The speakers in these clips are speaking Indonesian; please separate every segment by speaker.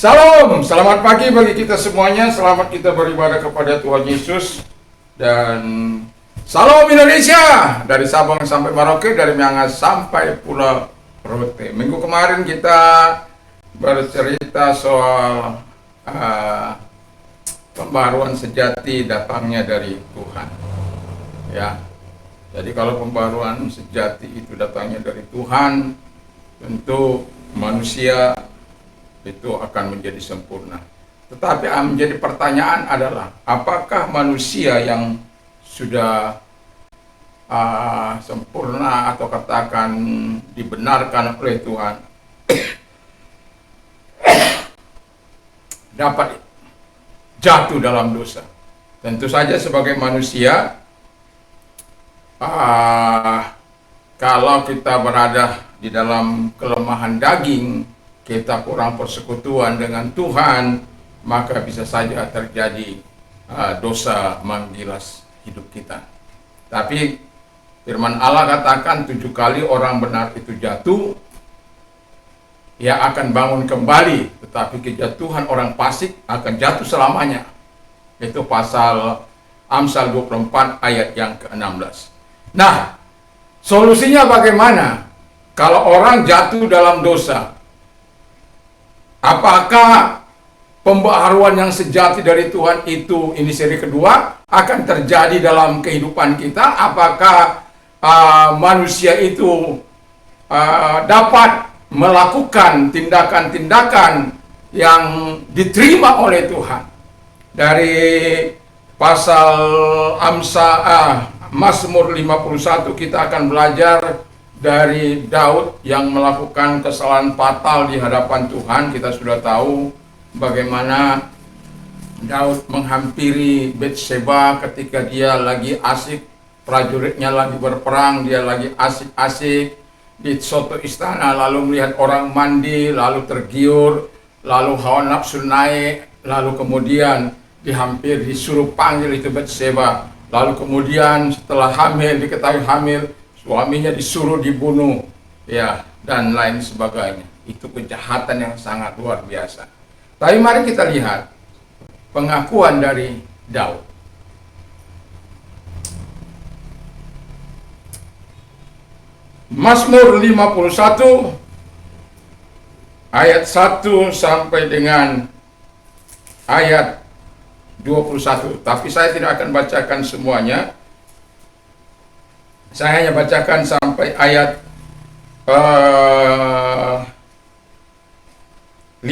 Speaker 1: Salam, selamat pagi bagi kita semuanya. Selamat kita beribadah kepada Tuhan Yesus. Dan salam Indonesia, dari Sabang sampai Merauke, dari Miangas sampai Pulau Rote. Minggu kemarin kita bercerita soal pembaruan sejati datangnya dari Tuhan. Ya, jadi kalau pembaruan sejati itu datangnya dari Tuhan, tentu manusia itu akan menjadi sempurna. Tetapi menjadi pertanyaan adalah, apakah manusia yang sudah sempurna atau katakan dibenarkan oleh Tuhan dapat jatuh dalam dosa? Tentu saja sebagai manusia, kalau kita berada di dalam kelemahan daging, kita kurang persekutuan dengan Tuhan, maka bisa saja terjadi dosa menggilas hidup kita. Tapi firman Allah katakan 7 kali orang benar itu jatuh, ia akan bangun kembali, tetapi kejatuhan orang fasik akan jatuh selamanya. Itu pasal Amsal 24 ayat yang ke-16. Nah, solusinya bagaimana kalau orang jatuh dalam dosa? Apakah pembaharuan yang sejati dari Tuhan itu, ini seri kedua, akan terjadi dalam kehidupan kita? Apakah manusia itu dapat melakukan tindakan-tindakan yang diterima oleh Tuhan? Dari pasal Mazmur 51 kita akan belajar dari Daud yang melakukan kesalahan fatal di hadapan Tuhan. Kita sudah tahu bagaimana Daud menghampiri Batseba ketika dia lagi asik, prajuritnya lagi berperang, dia lagi asik-asik di suatu istana, lalu melihat orang mandi, lalu tergiur, lalu hawa nafsu naik, lalu kemudian disuruh panggil itu Batseba, lalu kemudian setelah hamil, diketahui hamil, suaminya disuruh dibunuh, ya, dan lain sebagainya. Itu kejahatan yang sangat luar biasa. Tapi mari kita lihat pengakuan dari Daud. Mazmur 51 ayat 1 sampai dengan ayat 21. Tapi saya tidak akan bacakan semuanya. Saya hanya bacakan sampai ayat 15.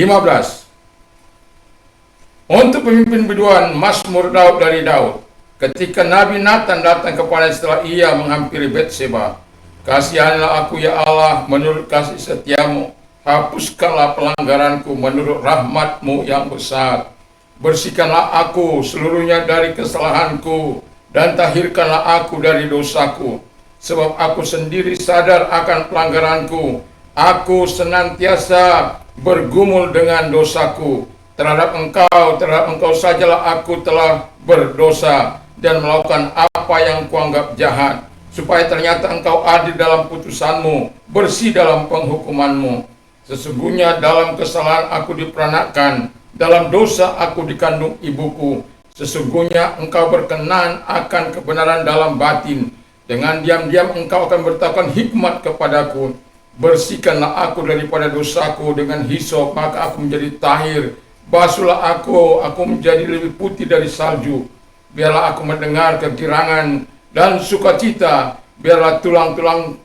Speaker 1: Untuk pemimpin biduan, Mazmur Daud dari Daud. Ketika Nabi Nathan datang kepada setelah ia menghampiri Batseba, "Kasihanlah aku ya Allah menurut kasih setiamu, hapuskanlah pelanggaranku menurut rahmatmu yang besar. Bersihkanlah aku seluruhnya dari kesalahanku, dan tahirkanlah aku dari dosaku. Sebab aku sendiri sadar akan pelanggaranku, aku senantiasa bergumul dengan dosaku. Terhadap engkau sajalah aku telah berdosa dan melakukan apa yang kuanggap jahat. Supaya ternyata engkau adil dalam putusanmu, bersih dalam penghukumanmu. Sesungguhnya dalam kesalahan aku diperanakkan, dalam dosa aku dikandung ibuku. Sesungguhnya engkau berkenan akan kebenaran dalam batin. Dengan diam-diam engkau akan beritahukan hikmat kepadaku. Bersihkanlah aku daripada dosaku dengan hisop, maka aku menjadi tahir. Basuhlah aku menjadi lebih putih dari salju. Biarlah aku mendengar kegirangan dan sukacita. Biarlah tulang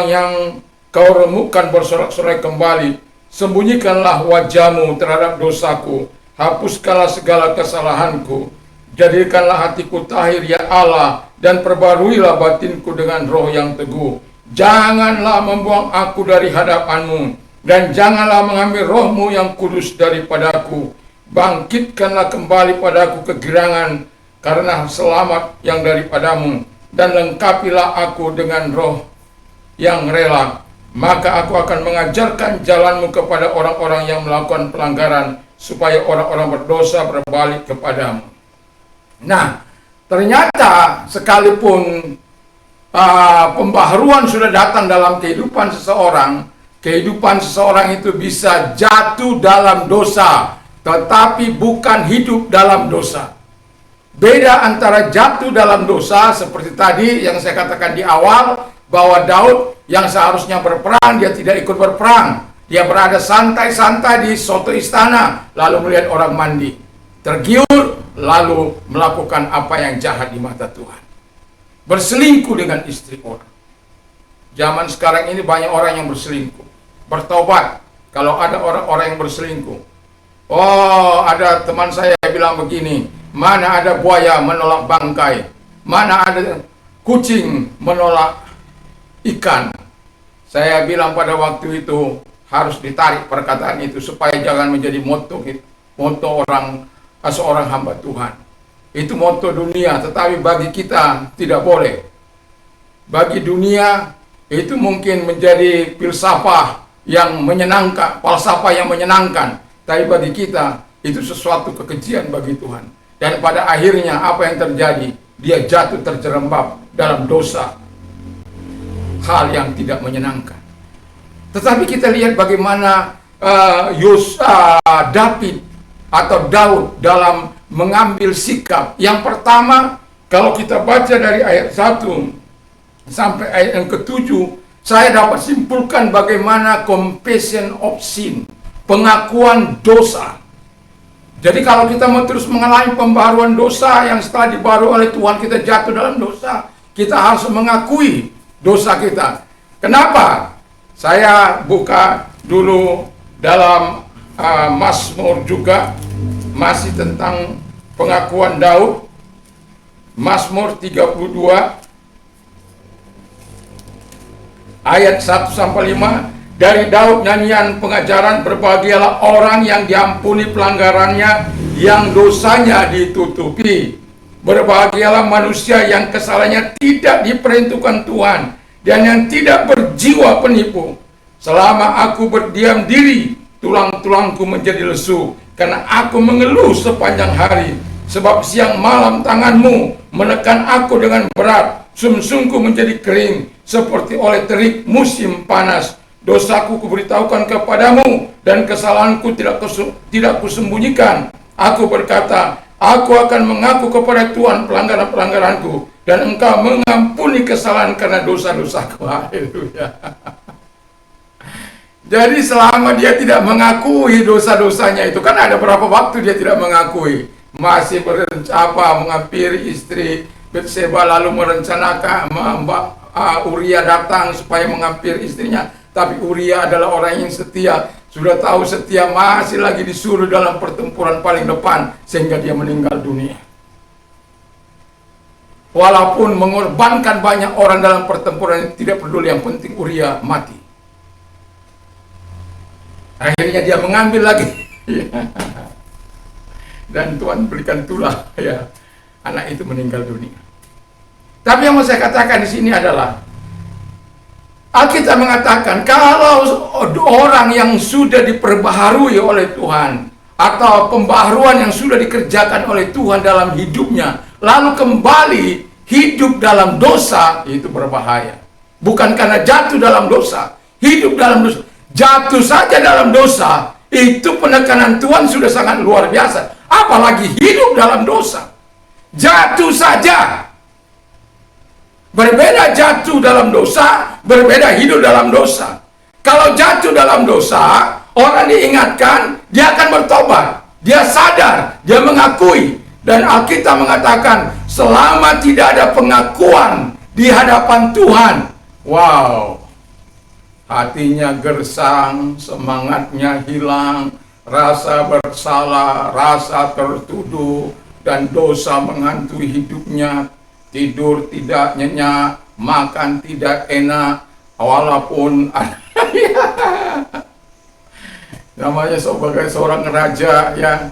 Speaker 1: yang kau remukkan bersorak-sorai kembali. Sembunyikanlah wajahmu terhadap dosaku. Hapuskanlah segala kesalahanku. Jadikanlah hatiku tahir ya Allah, dan perbaruilah batinku dengan roh yang teguh. Janganlah membuang aku dari hadapanmu, dan janganlah mengambil rohmu yang kudus daripadaku. Bangkitkanlah kembali padaku kegirangan karena selamat yang daripadamu, dan lengkapilah aku dengan roh yang rela. Maka aku akan mengajarkan jalanmu kepada orang-orang yang melakukan pelanggaran, supaya orang-orang berdosa berbalik kepadamu. Nah, ternyata sekalipun pembaharuan sudah datang dalam kehidupan seseorang, kehidupan seseorang itu bisa jatuh dalam dosa, tetapi bukan hidup dalam dosa. Beda antara jatuh dalam dosa seperti tadi yang saya katakan di awal, bahwa Daud yang seharusnya berperang, dia tidak ikut berperang. Dia berada santai-santai di suatu istana, lalu melihat orang mandi. Tergiur, lalu melakukan apa yang jahat di mata Tuhan. Berselingkuh dengan istri orang. Zaman sekarang ini banyak orang yang berselingkuh. Bertobat kalau ada orang-orang yang berselingkuh. Oh, ada teman saya bilang begini, mana ada buaya menolak bangkai, mana ada kucing menolak ikan. Saya bilang pada waktu itu harus ditarik perkataan itu supaya jangan menjadi moto seorang hamba Tuhan. Itu moto dunia, tetapi bagi kita tidak boleh. Bagi dunia itu mungkin menjadi filsafat yang menyenangkan, falsafah yang menyenangkan, tapi bagi kita itu sesuatu kekejian bagi Tuhan. Dan pada akhirnya apa yang terjadi? Dia jatuh terjerembab dalam dosa, hal yang tidak menyenangkan. Tetapi kita lihat bagaimana David atau Daud dalam mengambil sikap. Yang pertama, kalau kita baca dari ayat 1 sampai ayat yang ke-7, saya dapat simpulkan bagaimana confession of sin, pengakuan dosa. Jadi kalau kita mau terus mengalami pembaharuan dosa yang setelah dibaharui oleh Tuhan, kita jatuh dalam dosa, kita harus mengakui dosa kita. Kenapa? Saya buka dulu dalam Mazmur juga, masih tentang pengakuan Daud. Mazmur 32 ayat 1 sampai 5. Dari Daud nyanyian pengajaran, berbahagialah orang yang diampuni pelanggarannya, yang dosanya ditutupi. Berbahagialah manusia yang kesalahannya tidak diperhitungkan Tuhan, dan yang tidak berjiwa penipu. Selama aku berdiam diri, tulang-tulangku menjadi lesu, karena aku mengeluh sepanjang hari. Sebab siang malam tanganmu menekan aku dengan berat, sumsumku menjadi kering, seperti oleh terik musim panas. Dosaku kuberitahukan kepadamu, dan kesalahanku tidak kusembunyikan. Aku berkata, aku akan mengaku kepada Tuhan pelanggaran-pelanggaranku, dan Engkau mengampuni kesalahan karena dosa-dosaku. Haleluya. Jadi selama dia tidak mengakui dosa-dosanya itu, kan ada berapa waktu dia tidak mengakui. Masih berencana menghampiri istri Betseba, lalu merencanakan Uria datang supaya menghampiri istrinya. Tapi Uria adalah orang yang setia. Sudah tahu setia, masih lagi disuruh dalam pertempuran paling depan, sehingga dia meninggal dunia. Walaupun mengorbankan banyak orang dalam pertempuran, tidak peduli, yang penting Uria mati. Akhirnya dia mengambil lagi. Dan Tuhan berikan tulah, ya, anak itu meninggal dunia. Tapi yang mau saya katakan di sini adalah, Alkitab mengatakan kalau orang yang sudah diperbaharui oleh Tuhan, atau pembaharuan yang sudah dikerjakan oleh Tuhan dalam hidupnya, lalu kembali hidup dalam dosa, itu berbahaya. Bukan karena jatuh dalam dosa, hidup dalam dosa. Jatuh saja dalam dosa, itu penekanan Tuhan sudah sangat luar biasa. Apalagi hidup dalam dosa. Jatuh saja. Berbeda jatuh dalam dosa, berbeda hidup dalam dosa. Kalau jatuh dalam dosa, orang diingatkan, dia akan bertobat. Dia sadar, dia mengakui. Dan Alkitab mengatakan, selama tidak ada pengakuan di hadapan Tuhan, wow, hatinya gersang, semangatnya hilang, rasa bersalah, rasa tertuduh, dan dosa menghantui hidupnya. Tidur tidak nyenyak, makan tidak enak, walaupun namanya sebagai seorang raja, ya.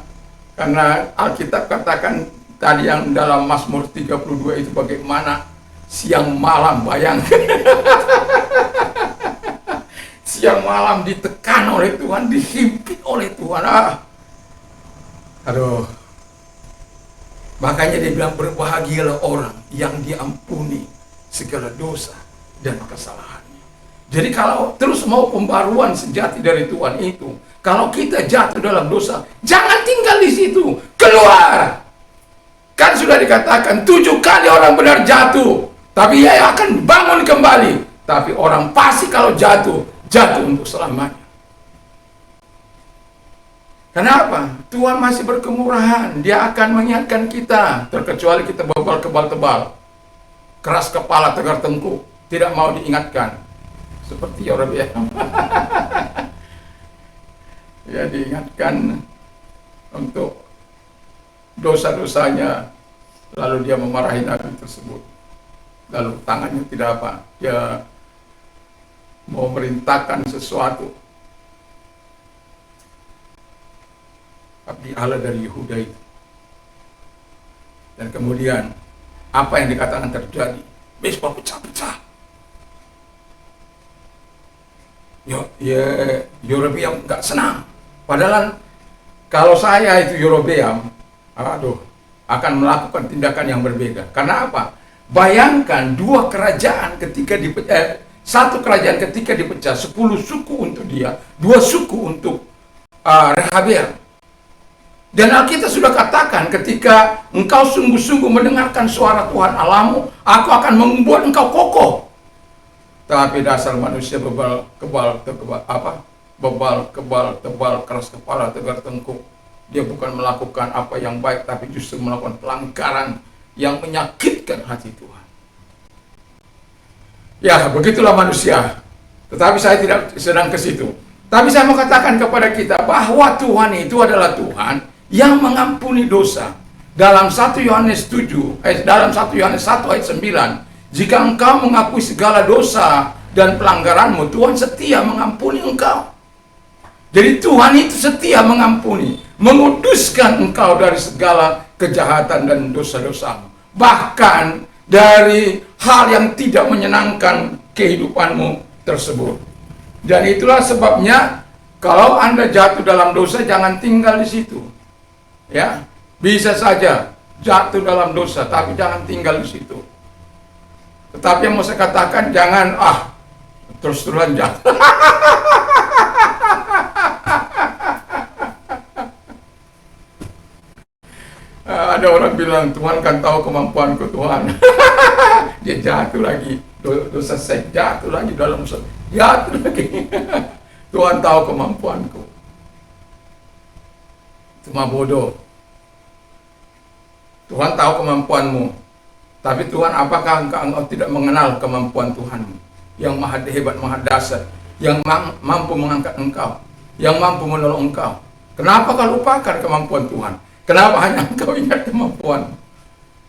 Speaker 1: Karena Alkitab katakan tadi yang dalam Mazmur 32 itu bagaimana siang malam, bayangkan. Siang malam ditekan oleh Tuhan, dihimpit oleh Tuhan. Aduh. Makanya dia bilang, berbahagialah orang yang diampuni segala dosa dan kesalahannya. Jadi kalau terus mau pembaruan sejati dari Tuhan itu, kalau kita jatuh dalam dosa, jangan tinggal di situ, keluar. Kan sudah dikatakan 7 kali orang benar jatuh, tapi ia akan bangun kembali. Tapi orang pasti kalau jatuh, jatuh untuk selamanya. Kenapa? Tuhan masih berkemurahan. Dia akan mengingatkan kita, terkecuali kita bebal kebal-tebal, keras kepala, tegar tengkuk, tidak mau diingatkan. Seperti Yerobeam. Ya, diingatkan untuk dosa-dosanya, lalu dia memarahi nabi tersebut. Lalu tangannya tidak apa, dia mau merintahkan sesuatu. Abdi Allah dari Yehuda itu. Dan kemudian apa yang dikatakan terjadi? Mesbah pecah-pecah. Yerobeam nggak senang. Padahal kalau saya itu Yerobeam, akan melakukan tindakan yang berbeda. Karena apa? Bayangkan satu kerajaan ketika dipecah, 10 suku untuk dia, 2 suku untuk Rehabeam. Dan Alkitab sudah katakan, ketika engkau sungguh-sungguh mendengarkan suara Tuhan Allahmu, aku akan membuat engkau kokoh. Tapi dasar manusia bebal tebal, keras kepala, tegar tengkuk. Dia bukan melakukan apa yang baik, tapi justru melakukan pelanggaran yang menyakitkan hati Tuhan. Ya, begitulah manusia. Tetapi saya tidak sedang ke situ. Tapi saya mau katakan kepada kita bahwa Tuhan itu adalah Tuhan yang mengampuni dosa. Dalam 1 Yohanes 1 ayat 9, jika engkau mengakui segala dosa dan pelanggaranmu, Tuhan setia mengampuni engkau. Jadi Tuhan itu setia mengampuni, menguduskan engkau dari segala kejahatan dan dosa-dosamu. Bahkan dari hal yang tidak menyenangkan kehidupanmu tersebut. Dan itulah sebabnya kalau Anda jatuh dalam dosa, jangan tinggal di situ. Ya, bisa saja jatuh dalam dosa, tapi jangan tinggal di situ. Tetapi yang mau saya katakan, jangan terus-terusan jatuh. Ada orang bilang, Tuhan kan tahu kemampuanku, Tuhan. Dia jatuh lagi, dosa saya jatuh lagi dalam dosa, jatuh lagi. Tuhan tahu kemampuanku. Cuma bodoh. Tuhan tahu kemampuanmu. Tapi Tuhan, apakah engkau tidak mengenal kemampuan Tuhanmu yang maha hebat, maha dasar, yang mampu mengangkat engkau, yang mampu menolong engkau? Kenapa kau lupakan kemampuan Tuhan? Kenapa hanya engkau ingat kemampuan?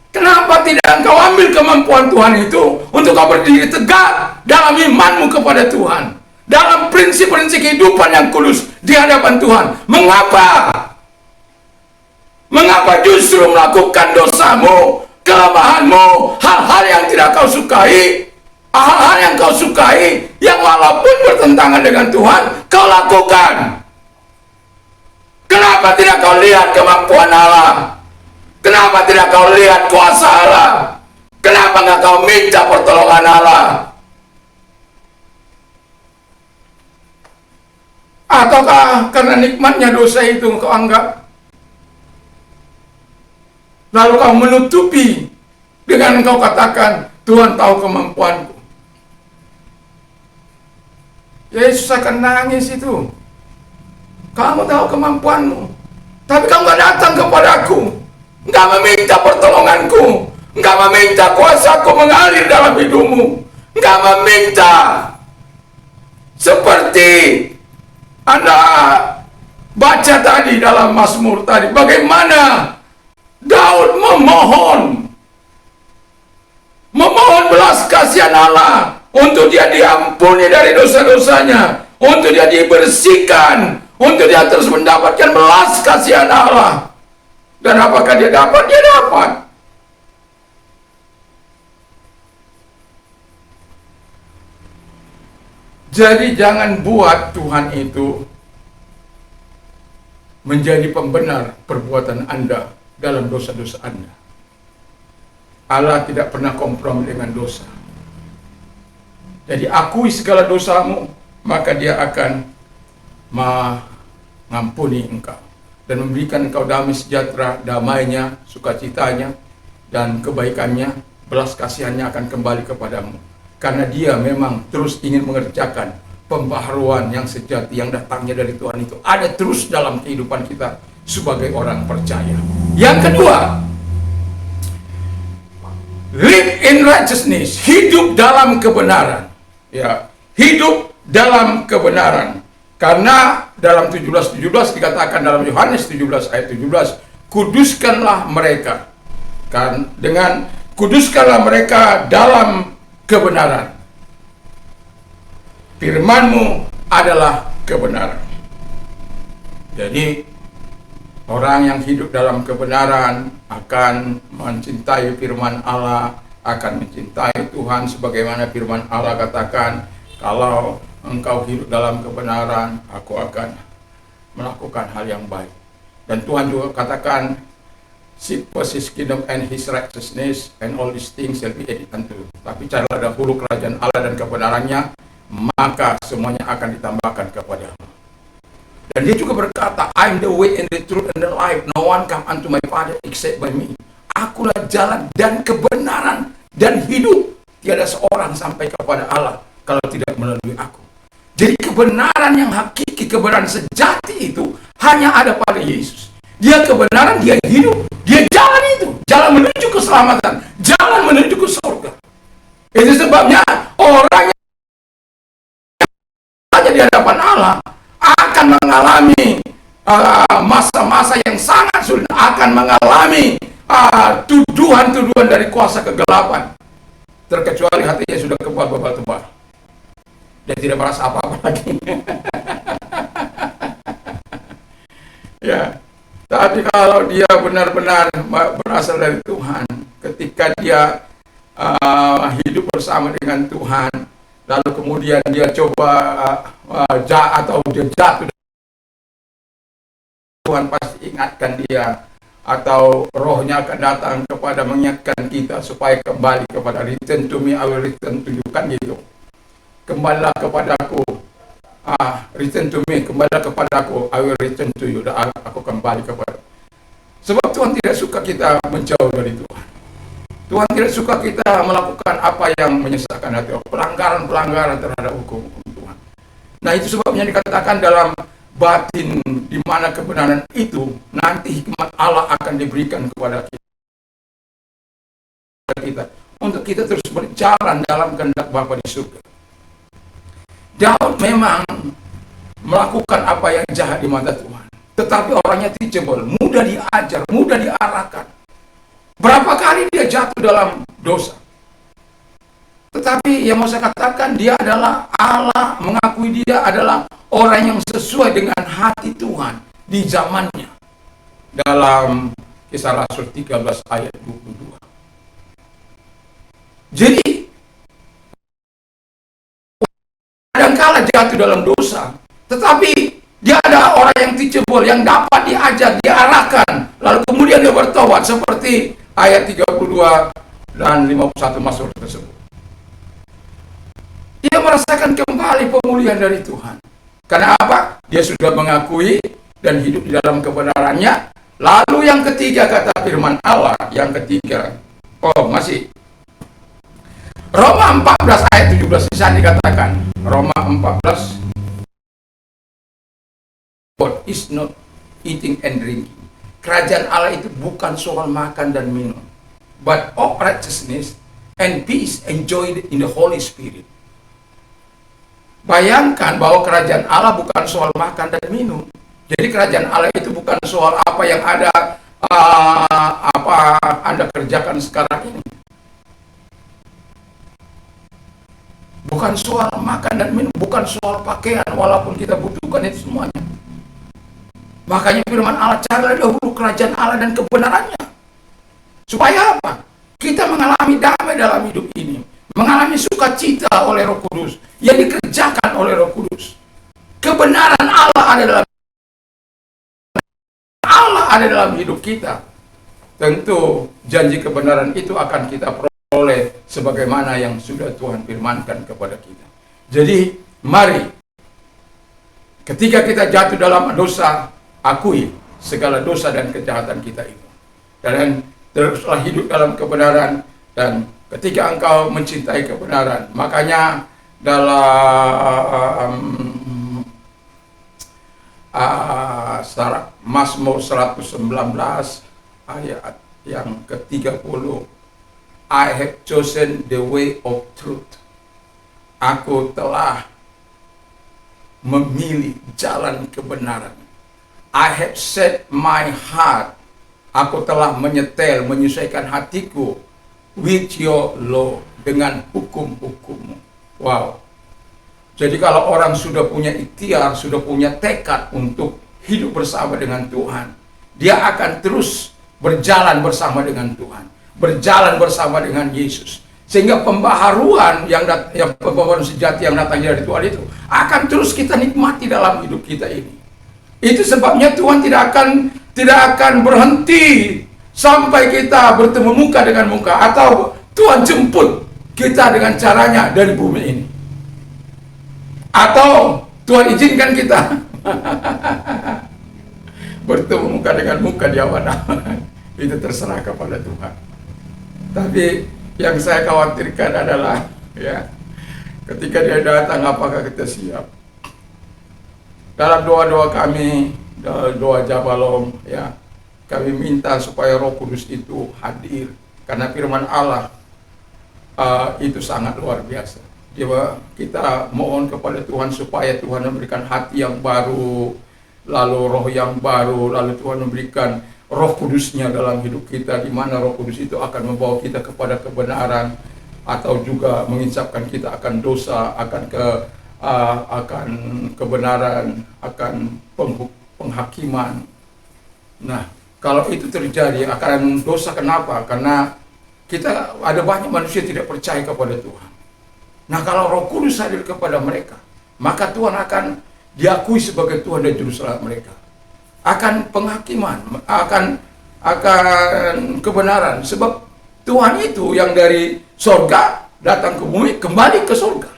Speaker 1: Kenapa tidak engkau ambil kemampuan Tuhan itu untuk kau berdiri tegak dalam imanmu kepada Tuhan, dalam prinsip-prinsip kehidupan yang kudus di hadapan Tuhan? Mengapa justru melakukan dosamu, kelemahanmu, hal-hal yang tidak kau sukai, hal-hal yang kau sukai, yang walaupun bertentangan dengan Tuhan, kau lakukan? Kenapa tidak kau lihat kemampuan Allah? Kenapa tidak kau lihat kuasa Allah? Kenapa nggak kau minta pertolongan Allah? Ataukah karena nikmatnya dosa itu kau anggap, lalu kau menutupi dengan engkau katakan, Tuhan tahu kemampuanku? Yesus akan nangis itu. Kamu tahu kemampuanmu, tapi kamu gak datang kepadaku, gak meminta pertolonganku, gak meminta kuasaku mengalir dalam hidupmu, gak meminta seperti Anda baca tadi dalam Mazmur tadi, bagaimana Daud memohon belas kasihan Allah untuk dia diampuni dari dosa-dosanya, untuk dia dibersihkan, untuk dia terus mendapatkan belas kasihan Allah. Dan apakah dia dapat? Dia dapat. Jadi jangan buat Tuhan itu menjadi pembenar perbuatan Anda dalam dosa-dosa Anda. Allah tidak pernah kompromi dengan dosa. Jadi akui segala dosamu, maka dia akan mengampuni engkau dan memberikan engkau damai sejahtera, damainya, sukacitanya, dan kebaikannya, belas kasihannya akan kembali kepadamu. Karena dia memang terus ingin mengerjakan pembaharuan yang sejati yang datangnya dari Tuhan itu ada terus dalam kehidupan kita sebagai orang percaya. Yang kedua, live in righteousness, hidup dalam kebenaran. Ya, hidup dalam kebenaran. Karena dalam 17:17 dikatakan dalam Yohanes 17 ayat 17, kuduskanlah mereka. Kan dengan kuduskanlah mereka dalam kebenaran. Firman-Mu adalah kebenaran. Jadi orang yang hidup dalam kebenaran akan mencintai firman Allah, akan mencintai Tuhan sebagaimana firman Allah katakan, kalau engkau hidup dalam kebenaran, aku akan melakukan hal yang baik. Dan Tuhan juga katakan, seek first His kingdom and His righteousness, and all these things shall be added unto you. Tapi carilah dahulu kerajaan Allah dan kebenarannya, maka semuanya akan ditambahkan kepadamu. Dan dia juga berkata, I'm the way and the truth and the life. No one come unto my Father except by me. Akulah jalan dan kebenaran dan hidup. Tiada seorang sampai kepada Allah kalau tidak melalui aku. Jadi kebenaran yang hakiki, kebenaran sejati itu hanya ada pada Yesus. Dia kebenaran, dia hidup, dia jalan itu. Jalan menuju keselamatan, jalan menuju ke surga. Itu sebabnya orang yang ada di hadapan Allah akan mengalami masa-masa yang sangat sulit, akan mengalami tuduhan-tuduhan dari kuasa kegelapan. Terkecuali hatinya sudah kebal tebal. Dia tidak merasa apa-apa lagi. Ya, tapi kalau dia benar-benar berasal dari Tuhan, ketika dia hidup bersama dengan Tuhan, lalu kemudian dia coba atau dia jatuh, Tuhan pasti ingatkan dia, atau rohnya akan datang kepada mengingatkan kita supaya kembali kepada return to me, I will return to you, kan gitu. Kembalilah kepadaku, return to me, kembalilah kepadaku, I will return to you, dan aku kembali kepada. Sebab Tuhan tidak suka kita menjauh dari Tuhan. Tuhan tidak suka kita melakukan apa yang menyesatkan hati Allah, pelanggaran terhadap hukum Tuhan. Nah, itu sebabnya dikatakan dalam batin, di mana kebenaran itu nanti hikmat Allah akan diberikan kepada kita untuk kita terus berjalan dalam kehendak Bapa di surga. Daud memang melakukan apa yang jahat di mata Tuhan, tetapi orangnya teachable, mudah diajar, mudah diarahkan. Berapa kali dia jatuh dalam dosa, tetapi yang mau saya katakan, dia adalah Allah, mengakui dia adalah orang yang sesuai dengan hati Tuhan di zamannya. Dalam Kisah Rasul 13 ayat 22. Jadi kadangkala jatuh dalam dosa, tetapi dia ada orang yang teachable, yang dapat diajar, diarahkan, lalu kemudian dia bertobat, seperti ayat 32 dan 51 Mazmur tersebut. Dia merasakan kembali pemulihan dari Tuhan. Karena apa? Dia sudah mengakui dan hidup di dalam kebenarannya. Lalu yang ketiga, kata firman Allah, yang ketiga, masih Roma 14 ayat 17 di sana dikatakan, Roma 14, God is not eating and drinking. Kerajaan Allah itu bukan soal makan dan minum, but of righteousness and peace enjoyed in the Holy Spirit. Bayangkan bahwa kerajaan Allah bukan soal makan dan minum. Jadi kerajaan Allah itu bukan soal apa yang ada, apa Anda kerjakan sekarang ini. Bukan soal makan dan minum, bukan soal pakaian, walaupun kita butuhkan itu semuanya. Makanya firman Allah, carilah dahulu kerajaan Allah dan kebenarannya. Supaya apa? Kita mengalami damai dalam hidup ini, mengalami sukacita oleh Roh Kudus, yang dikerjakan oleh Roh Kudus. Kebenaran Allah ada dalam hidup kita. Tentu janji kebenaran itu akan kita peroleh sebagaimana yang sudah Tuhan firmankan kepada kita. Jadi mari, ketika kita jatuh dalam dosa, akui segala dosa dan kejahatan kita itu, dan teruslah hidup dalam kebenaran. Dan ketika engkau mencintai kebenaran, makanya dalam Mazmur 119 ayat yang ke-30, I have chosen the way of truth. Aku telah memilih jalan kebenaran. I have set my heart. Aku telah menyesuaikan hatiku with your law, dengan hukum-hukummu. Wow. Jadi kalau orang sudah punya ikhtiar, sudah punya tekad untuk hidup bersama dengan Tuhan, dia akan terus berjalan bersama dengan Tuhan, berjalan bersama dengan Yesus. Sehingga pembaharuan pembaharuan sejati yang datang dari Tuhan itu akan terus kita nikmati dalam hidup kita ini. Itu sebabnya Tuhan tidak akan berhenti sampai kita bertemu muka dengan muka, atau Tuhan jemput kita dengan caranya dari bumi ini, atau Tuhan izinkan kita bertemu muka dengan muka di awan-awan. Itu terserah kepada Tuhan. Tapi yang saya khawatirkan adalah, ya, ketika dia datang, apakah kita siap? Dalam doa-doa kami, doa Jabalom, ya, kami minta supaya Roh Kudus itu hadir, karena firman Allah itu sangat luar biasa. Kita mohon kepada Tuhan supaya Tuhan memberikan hati yang baru, lalu roh yang baru, lalu Tuhan memberikan Roh Kudusnya dalam hidup kita, di mana Roh Kudus itu akan membawa kita kepada kebenaran, atau juga menginsapkan kita akan dosa, akan kebenaran, akan penghakiman. Nah, kalau itu terjadi akan dosa. Kenapa? Karena kita ada banyak manusia tidak percaya kepada Tuhan. Nah, kalau Roh Kudus hadir kepada mereka, maka Tuhan akan diakui sebagai Tuhan dan Juru Selamat mereka. Akan penghakiman, akan kebenaran. Sebab Tuhan itu yang dari sorga datang ke bumi, kembali ke sorga.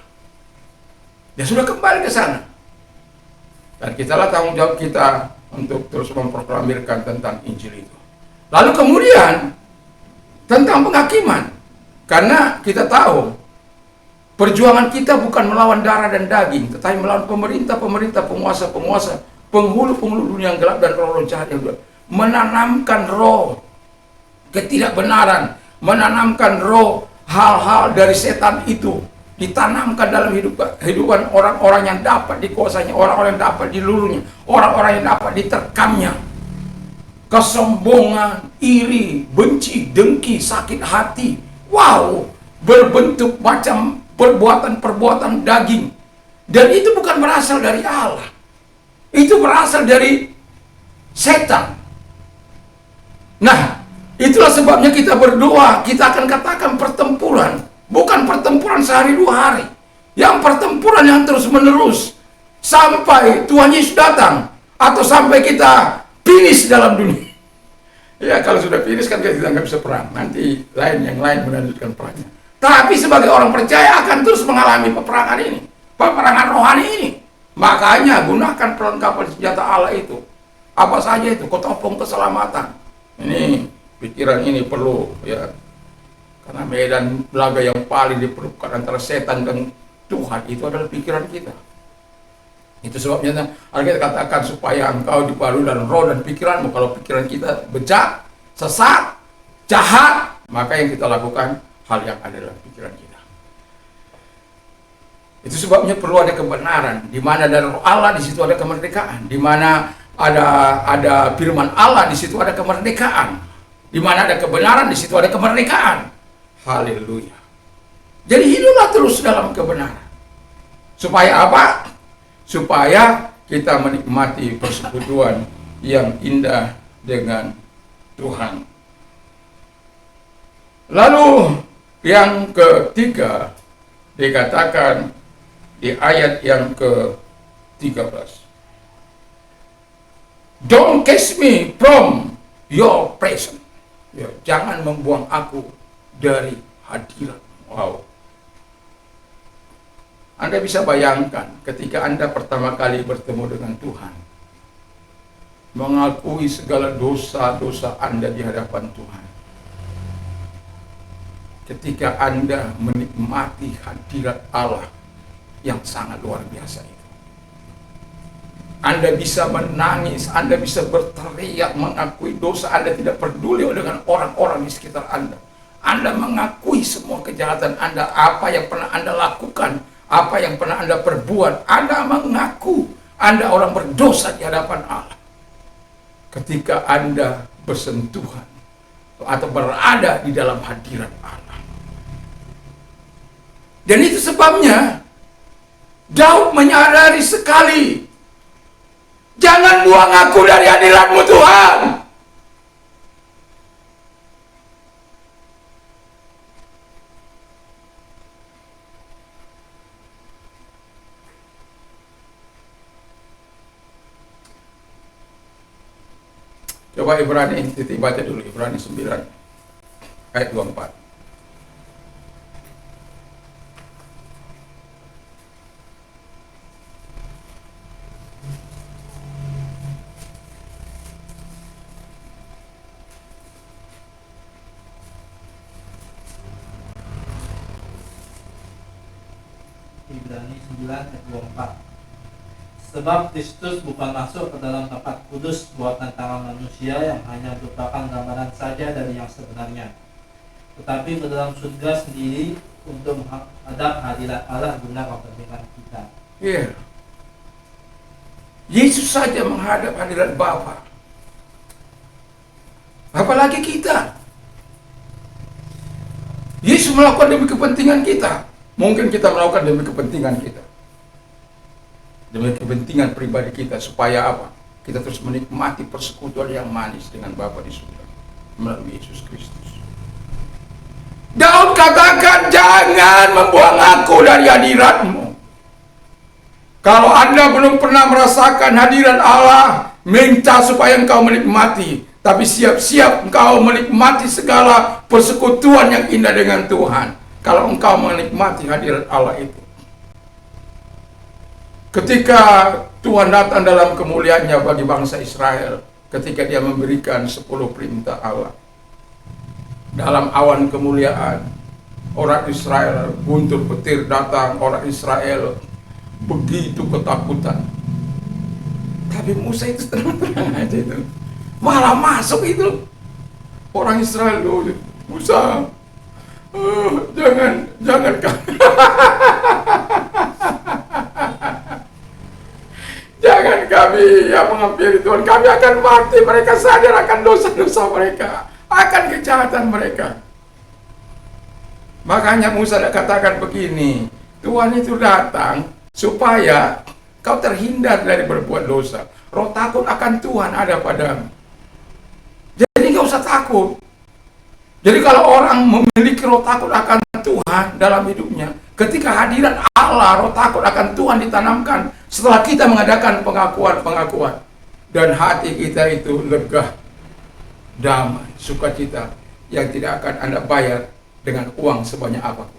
Speaker 1: Dia sudah kembali ke sana. Dan kitalah tanggung jawab kita untuk terus memproklamirkan tentang Injil itu. Lalu kemudian tentang penghakiman, karena kita tahu perjuangan kita bukan melawan darah dan daging, tetapi melawan pemerintah-pemerintah, penguasa-penguasa, penghulu-penghulu dunia yang gelap dan roh-roh jahat yang gelap. Menanamkan roh ketidakbenaran, menanamkan roh hal-hal dari setan itu, ditanamkan dalam kehidupan orang-orang yang dapat dikuasainya, orang-orang yang dapat dilulunya, orang-orang yang dapat diterkamnya. Kesombongan, iri, benci, dengki, sakit hati, wow, berbentuk macam perbuatan-perbuatan daging. Dan itu bukan berasal dari Allah, itu berasal dari setan. Nah, itulah sebabnya kita berdoa, kita akan katakan pertempuran, bukan pertempuran sehari dua hari, yang pertempuran yang terus menerus sampai Tuhan Yesus datang, atau sampai kita finish dalam dunia. Ya, kalau sudah finish kan kita nggak bisa perang, nanti yang lain melanjutkan perangnya. Tapi sebagai orang percaya akan terus mengalami peperangan ini, peperangan rohani ini. Makanya gunakan perlengkapan senjata Allah itu. Apa saja itu? Ketopong keselamatan. Ini pikiran ini perlu, ya, karena medan laga yang paling diperlukan antara setan dan Tuhan itu adalah pikiran kita. Itu sebabnya kita katakan supaya engkau dibaharui dalam roh dan pikiranmu. Kalau pikiran kita bejat, sesat, jahat, maka yang kita lakukan hal yang ada dalam pikiran kita. Itu sebabnya perlu ada kebenaran. Di mana ada roh Allah, di situ ada kemerdekaan. Di mana ada firman Allah, di situ ada kemerdekaan. Di mana ada kebenaran, di situ ada kemerdekaan. Haleluya. Jadi hiduplah terus dalam kebenaran. Supaya apa? Supaya kita menikmati persekutuan yang indah dengan Tuhan. Lalu yang ketiga dikatakan di ayat yang ke-13. Don't cast me from your presence. Ya, jangan membuang aku dari hadirat. Wow. Anda bisa bayangkan ketika Anda pertama kali bertemu dengan Tuhan, mengakui segala dosa-dosa Anda di hadapan Tuhan. Ketika Anda menikmati hadirat Allah yang sangat luar biasa itu. Anda bisa menangis, Anda bisa berteriak, mengakui dosa Anda, tidak peduli dengan orang-orang di sekitar Anda. Anda mengakui semua kejahatan Anda, apa yang pernah Anda lakukan, apa yang pernah Anda perbuat. Anda mengaku Anda orang berdosa di hadapan Allah. Ketika Anda bersentuhan atau berada di dalam hadirat Allah. Dan itu sebabnya Daud menyadari sekali, jangan buang aku dari hadirat-Mu Tuhan. Coba Ibrani, titik baca dulu Ibrani 9 ayat 24.
Speaker 2: Ibrani 9 ayat 24. Sebab Kristus bukan masuk ke dalam tempat kudus buatan tangan manusia yang hanya merupakan gambaran saja dari yang sebenarnya, tetapi ke dalam surga sendiri untuk menghadap hadirat Allah guna kepentingan kita.
Speaker 1: Yeah. Yesus saja menghadap hadirat Bapa. Apalagi kita. Yesus melakukan demi kepentingan kita. Mungkin kita melakukan demi kepentingan kita. Demi kepentingan pribadi kita, supaya apa? Kita terus menikmati persekutuan yang manis dengan Bapa di surga melalui Yesus Kristus. Daud katakan, jangan membuang aku dari hadirat-Mu. Kalau Anda belum pernah merasakan hadirat Allah, minta supaya engkau menikmati. Tapi siap-siap engkau menikmati segala persekutuan yang indah dengan Tuhan. Kalau engkau menikmati hadirat Allah itu. Ketika Tuhan datang dalam kemuliaannya bagi bangsa Israel, ketika Dia memberikan 10 perintah Allah, dalam awan kemuliaan, orang Israel guntur petir datang, orang Israel begitu ketakutan. Tapi Musa itu tenang-tenang aja itu, malah masuk itu. Orang Israel dulu, Musa, jangan jangan kami yang menghampiri Tuhan, kami akan mati. Mereka sadar akan dosa-dosa mereka, akan kejahatan mereka. Makanya Musa katakan begini, Tuhan itu datang supaya kau terhindar dari berbuat dosa. Roh takut akan Tuhan ada padamu. Jadi gak usah takut. Jadi kalau orang memiliki roh takut akan Tuhan dalam hidupnya, ketika hadirat Allah, roh takut akan Tuhan ditanamkan setelah kita mengadakan pengakuan-pengakuan, dan hati kita itu lega, damai, sukacita yang tidak akan Anda bayar dengan uang sebanyak apapun.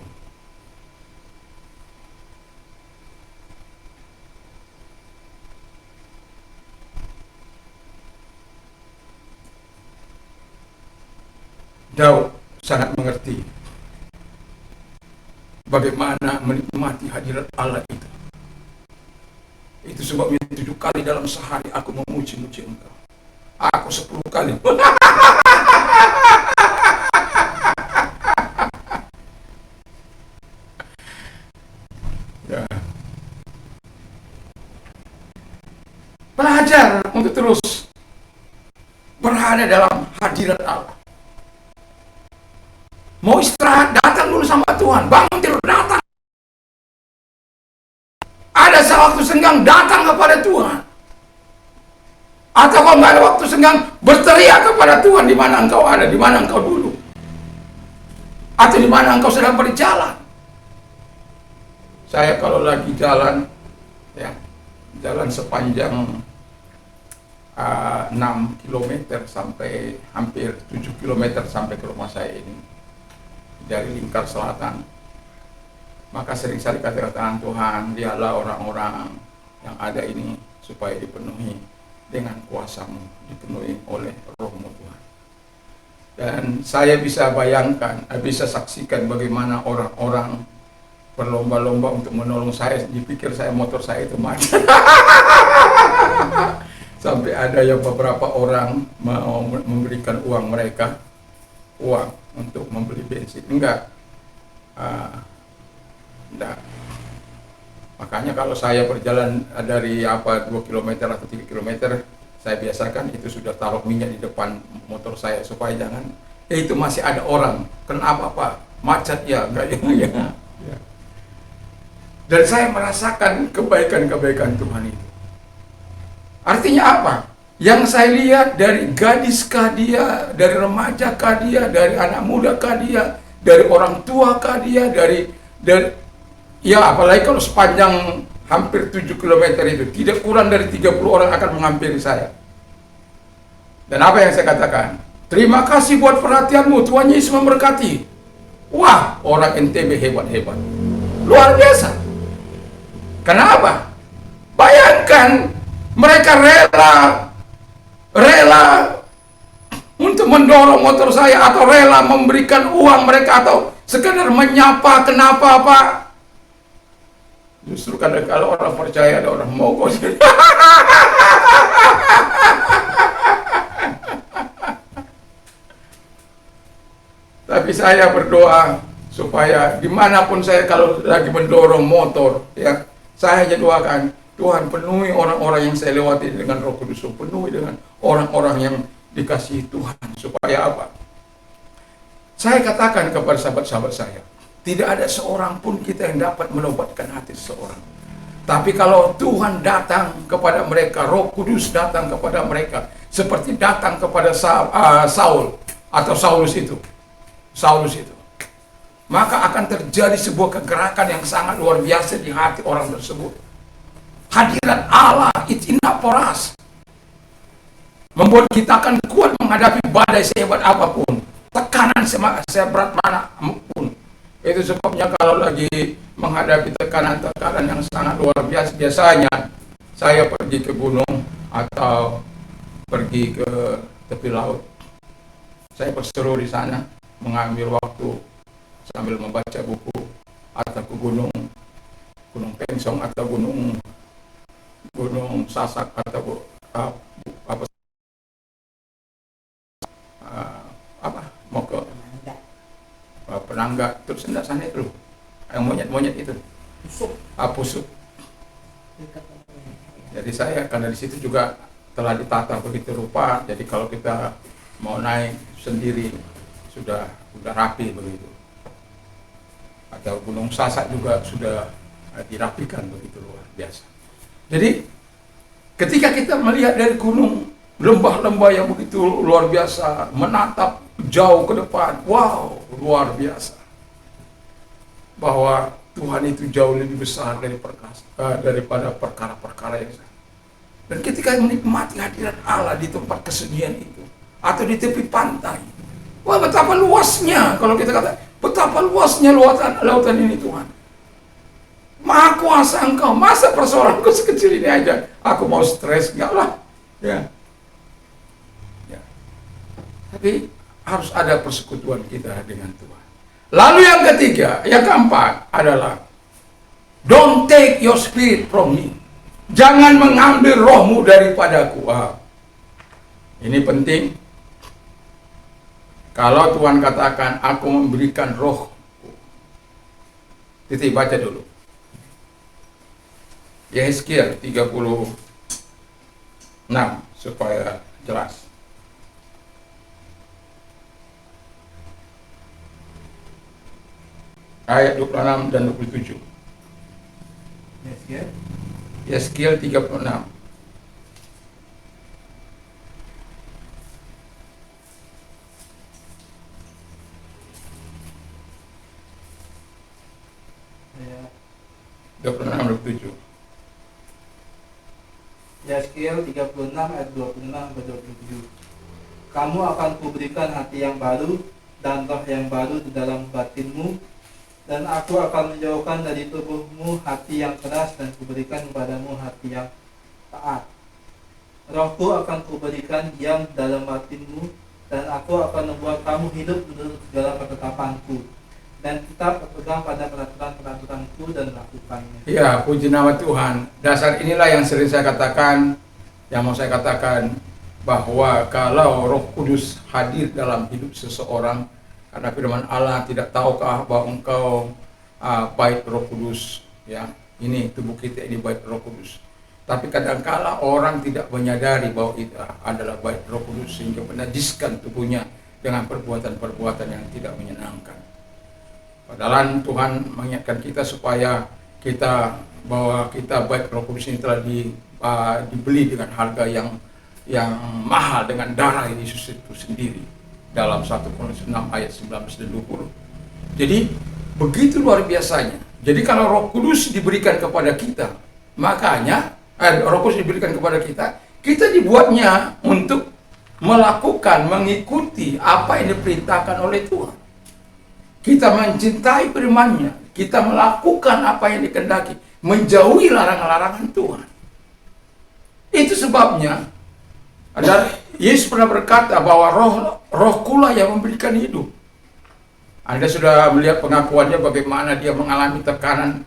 Speaker 1: Daud sangat mengerti bagaimana menikmati hadirat Allah itu. Itu sebabnya 7 kali dalam sehari aku memuji-muji Engkau. Aku 10 kali. Ya. Belajar untuk terus berada dalam hadirat Allah. Mau istirahat, datang dulu sama Tuhan. Bangun tidur, datang. Ada waktu senggang, datang kepada Tuhan. Atau kalau nggak ada waktu senggang, berteriak kepada Tuhan di mana engkau ada, di mana engkau dulu, atau di mana engkau sedang berjalan. Saya kalau lagi jalan, ya, jalan sepanjang 6 km sampai hampir 7 km sampai ke rumah saya ini, dari Lingkar Selatan Maka sering sekali kata-kataan Tuhan, lihatlah orang-orang yang ada ini supaya dipenuhi dengan kuasa-Mu, dipenuhi oleh Roh-Mu Tuhan. Dan saya bisa bayangkan, bisa saksikan bagaimana orang-orang berlomba-lomba untuk menolong saya. Dipikir saya motor saya itu macet. Sampai ada yang beberapa orang mau memberikan uang mereka, uang untuk membeli bensin. Enggak. Enggak. Makanya kalau saya berjalan dari 2 km atau 3 km, saya biasakan itu sudah taruh minyak di depan motor saya supaya jangan itu masih ada orang. Kenapa Pak? Macet ya, enggak ya. Dan saya merasakan kebaikan-kebaikan Tuhan itu. Artinya apa? Yang saya lihat dari gadis kah dia, dari remaja kah dia, dari anak muda kah dia, dari orang tua kah dia, dari ya apalagi kalau sepanjang hampir 7 km itu, tidak kurang dari 30 orang akan menghampiri saya. Dan apa yang saya katakan? Terima kasih buat perhatianmu, Tuhan Yesus memberkati. Wah, orang NTB hebat-hebat. Luar biasa. Kenapa? Bayangkan, mereka rela untuk mendorong motor saya, atau rela memberikan uang mereka, atau sekedar menyapa. Kenapa Pak? Justru kadang kalau orang percaya ada orang mogok. Tapi saya berdoa supaya dimanapun saya kalau lagi mendorong motor, ya saya hanya doakan, Tuhan penuhi orang-orang yang saya lewati dengan Roh Kudus, penuhi dengan orang-orang yang dikasihi Tuhan. Supaya apa? Saya katakan kepada sahabat-sahabat saya, tidak ada seorang pun kita yang dapat menobatkan hati seseorang. Tapi kalau Tuhan datang kepada mereka, Roh Kudus datang kepada mereka, seperti datang kepada Saul atau Saulus itu, maka akan terjadi sebuah kegerakan yang sangat luar biasa di hati orang tersebut. Hadirat Allah itu indah poras, membuat kita akan kuat menghadapi badai sehebat apapun, tekanan seberat mana pun. Itu sebabnya kalau lagi menghadapi tekanan-tekanan yang sangat luar biasa, biasanya saya pergi ke gunung atau pergi ke tepi laut. Saya berseru di sana, mengambil waktu sambil membaca buku, atau ke gunung Pengsong, atau gunung Sasak, atau mau ke Penangga, terus enggak sana itu loh, yang monyet-monyet itu, Pusuk. Jadi saya karena di situ juga telah ditata begitu rupa, jadi kalau kita mau naik sendiri sudah rapi begitu. Atau Gunung Sasak juga sudah dirapikan begitu luar biasa. Jadi ketika kita melihat dari gunung, lembah-lembah yang begitu luar biasa, menatap jauh ke depan, wow, luar biasa. Bahwa Tuhan itu jauh lebih besar daripada perkara-perkara yang sana. Dan ketika menikmati hadirat Allah di tempat kesunyian itu, atau di tepi pantai, wah betapa luasnya, kalau kita kata, betapa luasnya lautan ini Tuhan. Maha kuasa Engkau, masa persoalanku sekecil ini aja, aku mau stres, enggak lah. Ya. Tapi harus ada persekutuan kita dengan Tuhan. Lalu yang ketiga, yang keempat adalah don't take your spirit from me. Jangan mengambil rohmu daripadaku. Ini penting. Kalau Tuhan katakan, aku memberikan roh. Titik, baca dulu. Yehezkiel 36 supaya jelas. Ayat 26 dan 27. Yehezkiel 36.
Speaker 2: Yehezkiel 36 ayat 26 ke 27. Kamu akan kuberikan hati yang baru dan roh yang baru di dalam batinmu, Dan aku akan menjauhkan dari tubuhmu hati yang keras dan kuberikan kepadamu hati yang taat. Rohku akan kuberikan diam dalam batinmu, dan aku akan membuat kamu hidup menurut segala ketetapanku, dan tetap berpegang pada peraturan-peraturanku dan melakukannya.
Speaker 1: Ya, puji nama Tuhan. Dasar inilah yang sering saya katakan, yang mau saya katakan, bahwa kalau Roh Kudus hadir dalam hidup seseorang, karena firman Allah, tidak tahukah bahwa engkau bait Roh Kudus, ya, ini tubuh kita ini bait Roh Kudus. Tapi kadangkala orang tidak menyadari bahwa itu adalah bait Roh Kudus, sehingga menajiskan tubuhnya dengan perbuatan-perbuatan yang tidak menyenangkan. Padahal Tuhan mengingatkan kita supaya kita bahwa kita bait Roh Kudus ini telah dibeli dengan harga yang mahal, dengan darah Yesus itu sendiri, dalam 1 Korintus 6 ayat 19 dan 20. Jadi begitu luar biasanya. Jadi kalau Roh Kudus diberikan kepada kita, makanya Roh Kudus diberikan kepada kita, kita dibuatnya untuk melakukan, mengikuti apa yang diperintahkan oleh Tuhan. Kita mencintai firman-Nya, kita melakukan apa yang dikehendaki, menjauhi larangan-larangan Tuhan. Itu sebabnya ada Yesus pernah berkata bahwa rohkulah yang memberikan hidup. Anda sudah melihat pengakuannya bagaimana dia mengalami tekanan,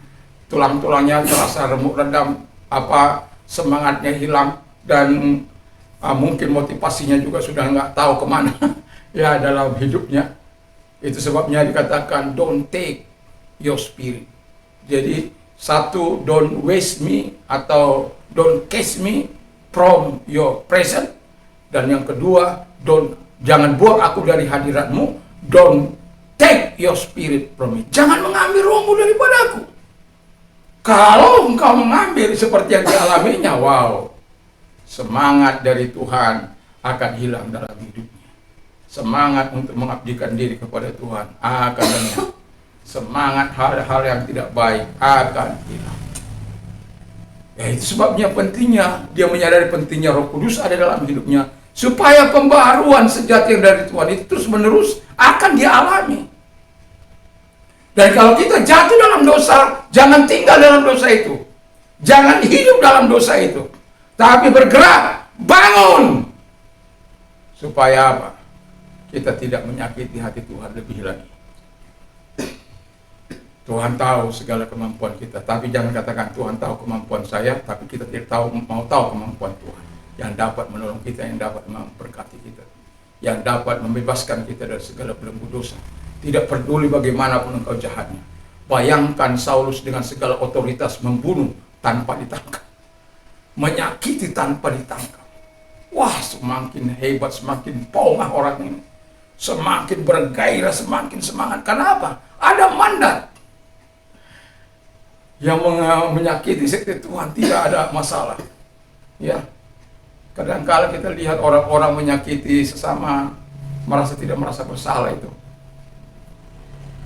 Speaker 1: tulang-tulangnya terasa remuk redam, semangatnya hilang, dan mungkin motivasinya juga sudah nggak tahu kemana ya dalam hidupnya. Itu sebabnya dikatakan don't take your spirit. Jadi satu, don't waste me atau don't cast me from your presence, dan yang kedua, jangan buang aku dari hadiratmu, don't take your spirit from me. Jangan mengambil rohmu daripada aku. Kalau engkau mengambil seperti yang dialaminya, wow, semangat dari Tuhan akan hilang dalam hidupnya. Semangat untuk mengabdikan diri kepada Tuhan akan lenyap. Semangat hal-hal yang tidak baik akan hilang. Ya, itu sebabnya pentingnya dia menyadari pentingnya Roh Kudus ada dalam hidupnya, supaya pembaharuan sejati dari Tuhan itu terus menerus akan dialami. Dan kalau kita jatuh dalam dosa, jangan tinggal dalam dosa itu. Jangan hidup dalam dosa itu. Tapi bergerak, bangun. Supaya apa? Kita tidak menyakiti hati Tuhan lebih lagi. Tuhan tahu segala kemampuan kita. Tapi jangan katakan Tuhan tahu kemampuan saya, tapi kita tidak mau tahu kemampuan Tuhan. Yang dapat menolong kita, yang dapat memberkati kita, yang dapat membebaskan kita dari segala belenggu dosa. Tidak peduli bagaimanapun engkau jahatnya. Bayangkan Saulus dengan segala otoritas membunuh tanpa ditangkap, menyakiti tanpa ditangkap. Wah, semakin hebat, semakin pongah orang ini, semakin bergairah, semakin semangat. Kenapa? Ada mandat. Yang menyakiti sekte Tuhan tidak ada masalah. Ya, kadang-kala kita lihat orang-orang menyakiti sesama, tidak merasa bersalah itu.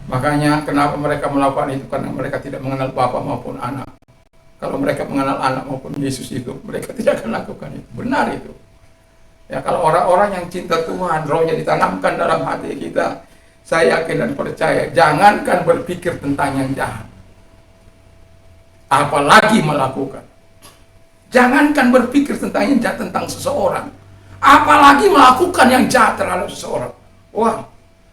Speaker 1: Makanya kenapa mereka melakukan itu? Karena mereka tidak mengenal Bapa maupun Anak. Kalau mereka mengenal Anak maupun Yesus itu, mereka tidak akan lakukan itu. Benar itu. Ya, kalau orang-orang yang cinta Tuhan, rohnya ditanamkan dalam hati kita, saya yakin dan percaya, jangankan berpikir tentang yang jahat, apalagi melakukan. Jangankan berpikir tentang yang jahat tentang seseorang, apalagi melakukan yang jahat terhadap seseorang. Wah,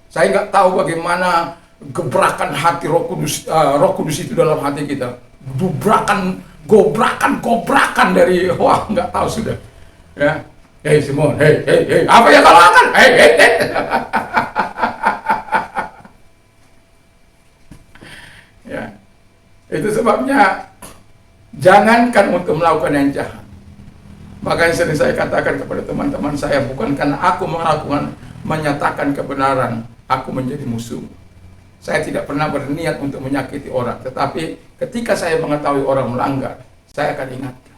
Speaker 1: saya nggak tahu bagaimana gebrakan hati Roh Kudus itu dalam hati kita. Gobrakan dari, wah, nggak tahu sudah. Ya, hey Simon, hey, apa yang kau lakukan? Hey. Ya, itu sebabnya jangankan untuk melakukan yang jahat. Makanya sering saya katakan kepada teman-teman saya, bukan karena aku menyatakan kebenaran, aku menjadi musuh. Saya tidak pernah berniat untuk menyakiti orang, tetapi ketika saya mengetahui orang melanggar, saya akan ingatkan.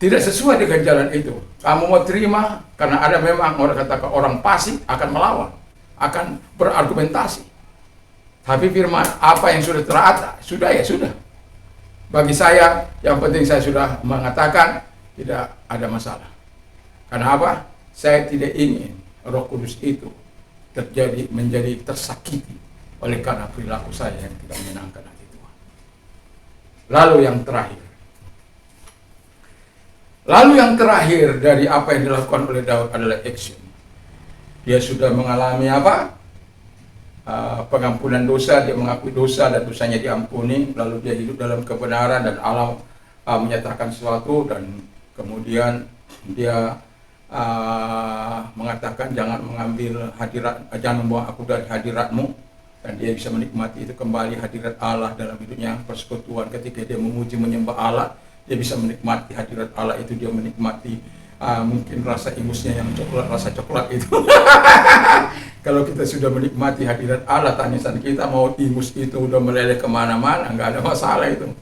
Speaker 1: Tidak sesuai dengan jalan itu. Kamu mau terima, karena ada memang orang katakan orang fasik akan melawan, akan berargumentasi. Tapi firman apa yang sudah teratas, sudah ya sudah. Bagi saya, yang penting saya sudah mengatakan tidak ada masalah. Karena apa? Saya tidak ingin Roh Kudus itu menjadi tersakiti oleh karena perilaku saya yang tidak menyenangkan hati Tuhan. Lalu yang terakhir dari apa yang dilakukan oleh Daud adalah action. Dia sudah mengalami apa? Pengampunan dosa, dia mengakui dosa dan dosanya diampuni, lalu dia hidup dalam kebenaran dan Allah menyatakan sesuatu, dan kemudian dia mengatakan jangan mengambil hadirat, jangan membawa aku dari hadiratmu, dan dia bisa menikmati itu kembali hadirat Allah dalam hidupnya, persekutuan ketika dia memuji menyembah Allah, dia bisa menikmati hadirat Allah itu, dia menikmati mungkin rasa ingusnya yang coklat, rasa coklat itu. Kalau kita sudah menikmati hadirat Allah, tangisan kita mau ingus itu udah meleleh kemana-mana, nggak ada masalah itu.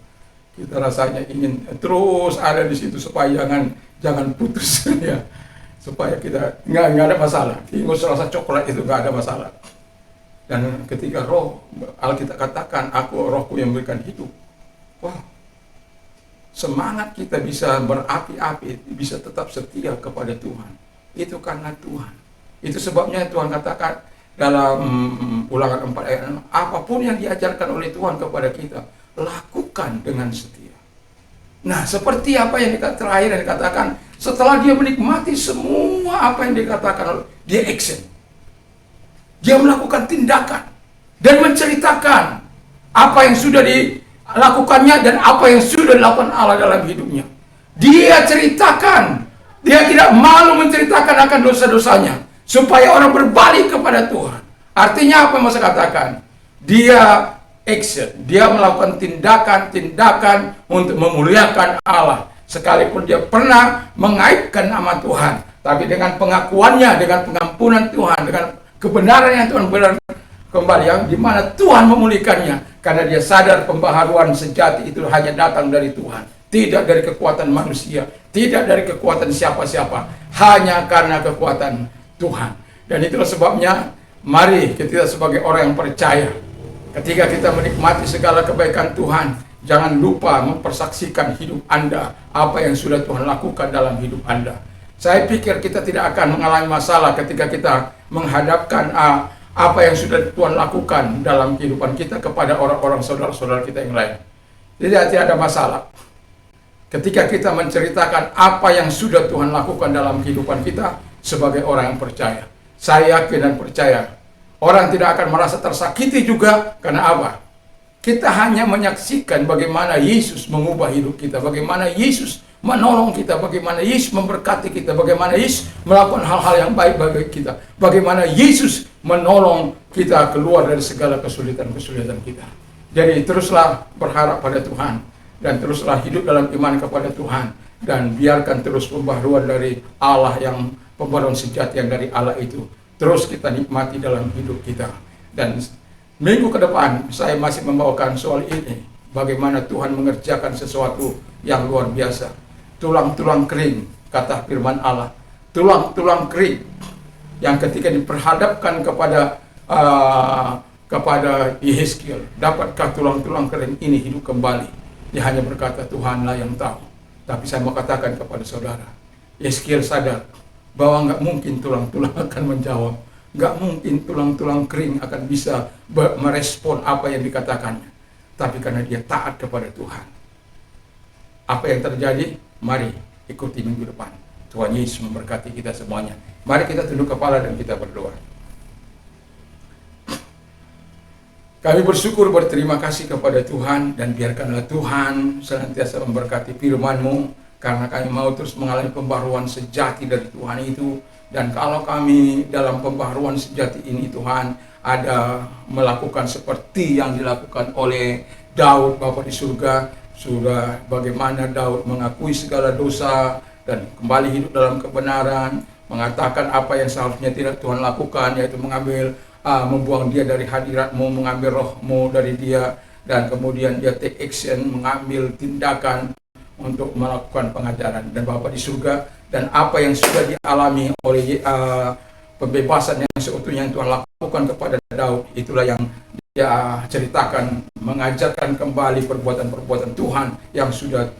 Speaker 1: Kita rasanya ingin terus ada di situ supaya jangan putus ya, supaya kita nggak ada masalah. Ingus rasa coklat itu nggak ada masalah. Dan ketika roh, Alkitab katakan, aku rohku yang memberikan hidup. Wah, semangat kita bisa berapi-api, bisa tetap setia kepada Tuhan. Itu karena Tuhan. Itu sebabnya Tuhan katakan dalam Ulangan 4 ayat 6, apapun yang diajarkan oleh Tuhan kepada kita, lakukan dengan setia. Nah, seperti apa yang terakhir yang dikatakan, setelah dia menikmati semua apa yang dikatakan, dia action. Dia melakukan tindakan dan menceritakan apa yang sudah dilakukannya dan apa yang sudah dilakukan Allah dalam hidupnya. Dia ceritakan, dia tidak malu menceritakan akan dosa-dosanya, supaya orang berbalik kepada Tuhan. Artinya apa yang saya katakan? Dia action, dia melakukan tindakan-tindakan untuk memuliakan Allah. Sekalipun dia pernah mengaibkan nama Tuhan, tapi dengan pengakuannya, dengan pengampunan Tuhan, dengan kebenaran yang Tuhan benar kembali, yang dimana Tuhan memulihkannya, karena dia sadar pembaharuan sejati itu hanya datang dari Tuhan, tidak dari kekuatan manusia, tidak dari kekuatan siapa-siapa, hanya karena kekuatan Tuhan. Dan itulah sebabnya mari kita sebagai orang yang percaya, ketika kita menikmati segala kebaikan Tuhan, jangan lupa mempersaksikan hidup Anda apa yang sudah Tuhan lakukan dalam hidup Anda. Saya pikir kita tidak akan mengalami masalah ketika kita menghadapkan apa yang sudah Tuhan lakukan dalam kehidupan kita kepada orang-orang saudara-saudara kita yang lain. Tidak ada masalah ketika kita menceritakan apa yang sudah Tuhan lakukan dalam kehidupan kita sebagai orang yang percaya. Saya yakin dan percaya orang tidak akan merasa tersakiti juga. Karena apa? Kita hanya menyaksikan bagaimana Yesus mengubah hidup kita, bagaimana Yesus menolong kita, bagaimana Yesus memberkati kita, bagaimana Yesus melakukan hal-hal yang baik bagi kita, bagaimana Yesus menolong kita keluar dari segala kesulitan-kesulitan kita. Jadi teruslah berharap pada Tuhan, dan teruslah hidup dalam iman kepada Tuhan, dan biarkan terus pembaharuan dari Allah, yang pembaharuan sejati yang dari Allah itu terus kita nikmati dalam hidup kita. Dan minggu ke depan saya masih membawakan soal ini, bagaimana Tuhan mengerjakan sesuatu yang luar biasa. Tulang-tulang kering, kata firman Allah, tulang-tulang kering yang ketika diperhadapkan kepada Yehezkiel, dapatkah tulang-tulang kering ini hidup kembali? Dia hanya berkata, Tuhanlah yang tahu. Tapi saya mau katakan kepada saudara, Yehezkiel sadar bahwa nggak mungkin tulang-tulang akan menjawab, nggak mungkin tulang-tulang kering akan bisa merespon apa yang dikatakannya. Tapi karena dia taat kepada Tuhan, apa yang terjadi? Mari ikuti minggu depan. Tuhan Yesus memberkati kita semuanya. Mari kita tunduk kepala dan kita berdoa. Kami bersyukur, berterima kasih kepada Tuhan, dan biarkanlah Tuhan senantiasa memberkati firman-Mu, karena kami mau terus mengalami pembaharuan sejati dari Tuhan itu. Dan kalau kami dalam pembaharuan sejati ini, Tuhan, ada melakukan seperti yang dilakukan oleh Daud Bapa di surga, sudah bagaimana Daud mengakui segala dosa dan kembali hidup dalam kebenaran, mengatakan apa yang seharusnya tidak Tuhan lakukan, yaitu membuang dia dari hadirat-Mu, mengambil roh-Mu dari dia, dan kemudian dia take action, mengambil tindakan untuk melakukan pengajaran. Dan Bapa di surga, dan apa yang sudah dialami oleh pembebasan yang seutuhnya yang Tuhan lakukan kepada Daud, itulah yang dia ceritakan, mengajarkan kembali perbuatan-perbuatan Tuhan yang sudah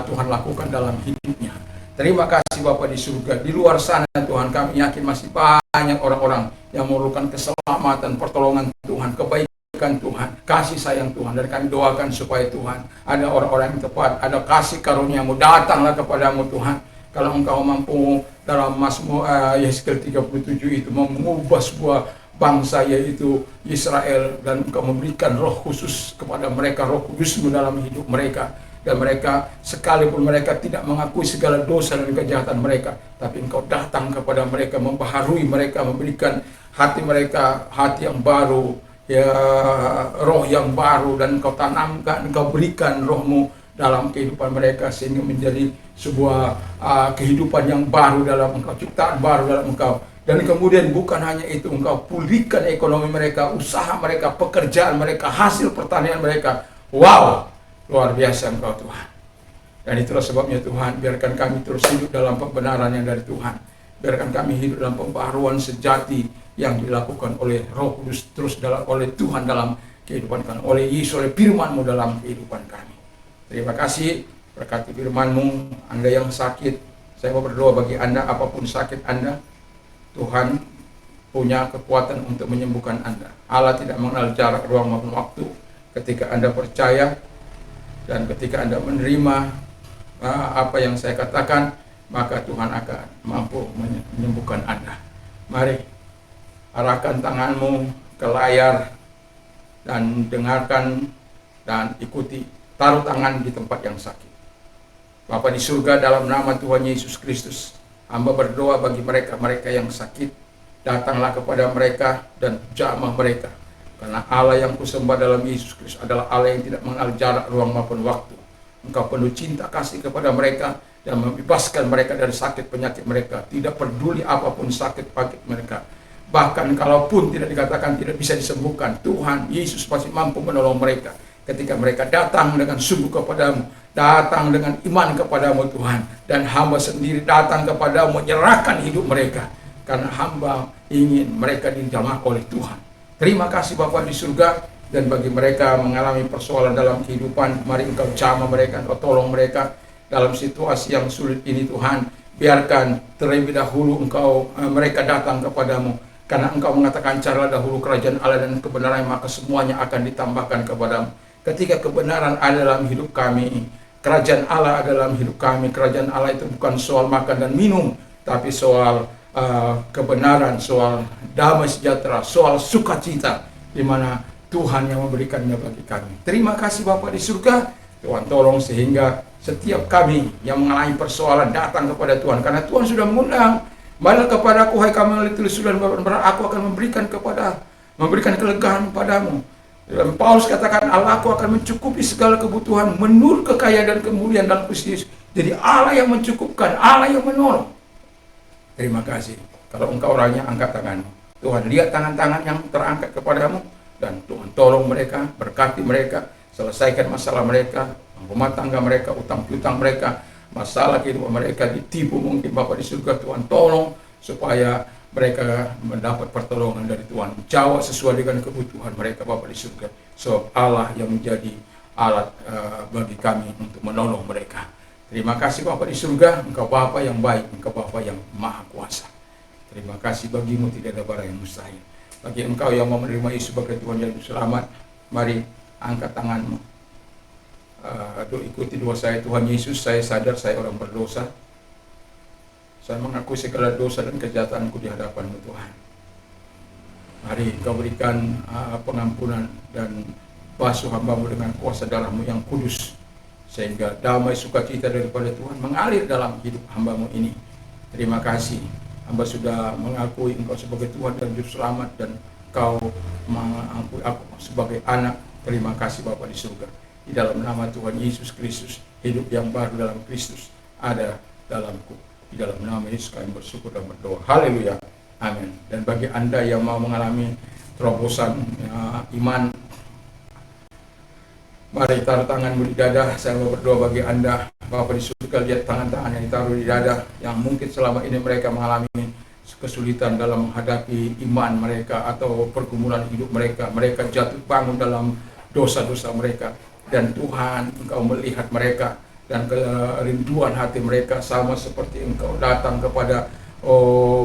Speaker 1: Tuhan lakukan dalam hidupnya. Terima kasih Bapa di surga. Di luar sana Tuhan, kami yakin masih banyak orang-orang yang memerlukan keselamatan, pertolongan Tuhan, kebaikan kebaikan Tuhan, kasih sayang Tuhan, dan kami doakan supaya Tuhan ada orang-orang yang tepat, ada kasih karunia-Mu, datanglah kepadamu Tuhan. Kalau Engkau mampu dalam Mazmur Yeskel 37 itu mengubah sebuah bangsa yaitu Israel, dan Engkau memberikan roh khusus kepada mereka, roh kudus-Mu dalam hidup mereka, dan mereka sekalipun mereka tidak mengakui segala dosa dan kejahatan mereka, tapi Engkau datang kepada mereka, membaharui mereka, memberikan hati mereka hati yang baru, ya, roh yang baru, dan Engkau tanamkan, Engkau berikan roh-Mu dalam kehidupan mereka sehingga menjadi sebuah kehidupan yang baru dalam Engkau, ciptaan baru dalam Engkau. Dan kemudian bukan hanya itu, Engkau pulihkan ekonomi mereka, usaha mereka, pekerjaan mereka, hasil pertanian mereka. Wow, luar biasa Engkau Tuhan. Dan itulah sebabnya Tuhan, biarkan kami terus hidup dalam pembenaran yang dari Tuhan. Biarkan kami hidup dalam pembaharuan sejati yang dilakukan oleh Roh Kudus terus oleh Tuhan dalam kehidupan kami, oleh Yesus, oleh firman-Mu dalam kehidupan kami. Terima kasih, berkati firman-Mu. Anda yang sakit, saya mau berdoa bagi Anda, apapun sakit Anda, Tuhan punya kekuatan untuk menyembuhkan Anda. Allah tidak mengenal jarak, ruang maupun waktu. Ketika Anda percaya dan ketika Anda menerima apa yang saya katakan, maka Tuhan akan mampu menyembuhkan Anda. Mari arahkan tanganmu ke layar dan dengarkan dan ikuti. Taruh tangan di tempat yang sakit. Bapa di surga, dalam nama Tuhan Yesus Kristus, hamba berdoa bagi mereka yang sakit. Datanglah kepada mereka dan jamah mereka. Karena Allah yang kusembah dalam Yesus Kristus adalah Allah yang tidak mengenal jarak, ruang maupun waktu. Engkau penuh cinta kasih kepada mereka dan membebaskan mereka dari sakit penyakit mereka. Tidak peduli apapun sakit penyakit mereka. Bahkan kalaupun tidak dikatakan tidak bisa disembuhkan, Tuhan Yesus pasti mampu menolong mereka. Ketika mereka datang dengan sungguh kepadamu, datang dengan iman kepadamu Tuhan, dan hamba sendiri datang kepadamu menyerahkan hidup mereka, karena hamba ingin mereka dijamah oleh Tuhan. Terima kasih Bapa di surga, dan bagi mereka mengalami persoalan dalam kehidupan, mari Engkau jamah mereka, Engkau tolong mereka dalam situasi yang sulit ini Tuhan. Biarkan terlebih dahulu mereka datang kepadamu, karena Engkau mengatakan carilah dahulu kerajaan Allah dan kebenaran, maka semuanya akan ditambahkan kepadamu. Ketika kebenaran ada dalam hidup kami, kerajaan Allah ada dalam hidup kami. Kerajaan Allah itu bukan soal makan dan minum, tapi soal kebenaran, soal damai sejahtera, soal sukacita, di mana Tuhan yang memberikannya bagi kami. Terima kasih Bapa di surga. Tuhan tolong sehingga setiap kami yang mengalami persoalan datang kepada Tuhan, karena Tuhan sudah mengundang. Marilah kepada aku, hai kami yang ditulis sudah, aku akan memberikan kelegaan padamu. Dan Paulus katakan, Allah aku akan mencukupi segala kebutuhan menurut kekayaan dan kemuliaan dalam Kristus. Jadi Allah yang mencukupkan, Allah yang menolong. Terima kasih. Kalau engkau orangnya, angkat tanganmu. Tuhan lihat tangan-tangan yang terangkat kepadamu, dan Tuhan tolong mereka, berkati mereka, selesaikan masalah mereka, rumah tangga mereka, utang piutang mereka, masalah kehidupan mereka ditipu mungkin Bapa di surga. Tuhan tolong supaya mereka mendapat pertolongan dari Tuhan, jawab sesuai dengan kebutuhan mereka Bapa di surga. Sebab Allah yang menjadi alat bagi kami untuk menolong mereka. Terima kasih Bapa di surga, Engkau Bapa yang baik, Engkau Bapa yang maha kuasa. Terima kasih, bagimu tidak ada bara yang mustahil. Bagi engkau yang mau menerima Yesus sebagai Tuhan dan Juru Selamat, mari angkat tanganmu. Ikuti doa saya. Tuhan Yesus, saya sadar saya orang berdosa. Saya mengakui segala dosa dan kejahatanku di hadapan-Mu Tuhan. Mari Engkau berikan pengampunan dan basuh hamba-Mu dengan kuasa darah-Mu yang kudus, sehingga damai sukacita daripada Tuhan mengalir dalam hidup hamba-Mu ini. Terima kasih, hamba sudah mengakui Engkau sebagai Tuhan dan Juru Selamat, dan Engkau mengakui aku sebagai anak. Terima kasih Bapa di surga. Di dalam nama Tuhan Yesus Kristus, hidup yang baru dalam Kristus ada dalamku. Di dalam nama Yesus kami bersyukur dan berdoa. Haleluya. Amin. Dan bagi Anda yang mau mengalami terobosan iman, mari taruh tanganmu di dada. Saya mau berdoa bagi Anda. Bapak di surga, lihat tangan-tangan yang ditaruh di dada, yang mungkin selama ini mereka mengalami kesulitan dalam menghadapi iman mereka atau pergumulan hidup mereka. Mereka jatuh bangun dalam dosa-dosa mereka. Dan Tuhan, Engkau melihat mereka, dan kerinduan hati mereka sama seperti Engkau datang kepada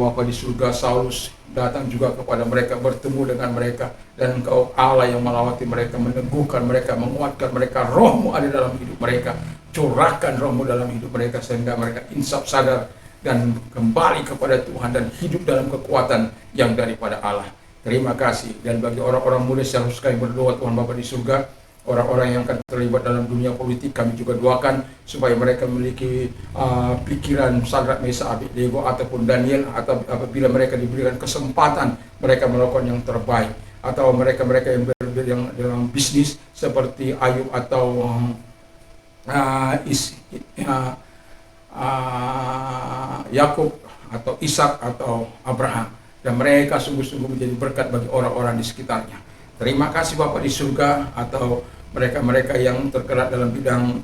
Speaker 1: Bapa di surga Saulus datang juga kepada mereka, bertemu dengan mereka, dan Engkau Allah yang melawati mereka, meneguhkan mereka, menguatkan mereka. Roh-Mu ada dalam hidup mereka, curahkan Roh-Mu dalam hidup mereka sehingga mereka insaf sadar dan kembali kepada Tuhan dan hidup dalam kekuatan yang daripada Allah. Terima kasih. Dan bagi orang-orang muda seharusnya kami berdoa, Tuhan Bapa di surga, orang-orang yang akan terlibat dalam dunia politik, kami juga doakan supaya mereka memiliki pikiran Sadrak, Mesa, Abednego ataupun Daniel, atau apabila mereka diberikan kesempatan mereka melakukan yang terbaik, atau mereka-mereka yang dalam bisnis seperti Ayub atau Yakub atau Ishak atau Abraham, dan mereka sungguh-sungguh menjadi berkat bagi orang-orang di sekitarnya. Terima kasih Bapa di surga, atau mereka-mereka yang tergerak dalam bidang